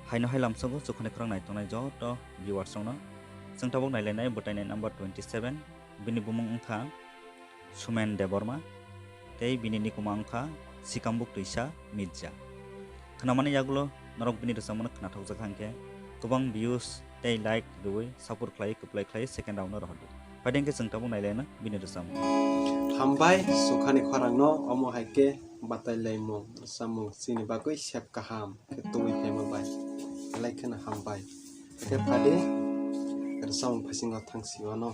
haino hailam songo sukhane khorang nai tongnai jo to viewers songno जों tabok nailai botainai number 27 bini bumung ungkha Sumen Deborma tei bini nikuma ungkha Sikambuk Tuisa Mirza khnamani yagulo norok bini rosamano khnathokjak hangke gobang views tei like rui support khlai kuplai khlai second round rohdi paidengke जों tabok nailai na bini rosam hambai sukhani khorangno omo haike batai laimo samung sini bagoi sep kaham ke tui phema bai laikhana hambai ke phade samung phasingo thangsiwano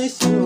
nice.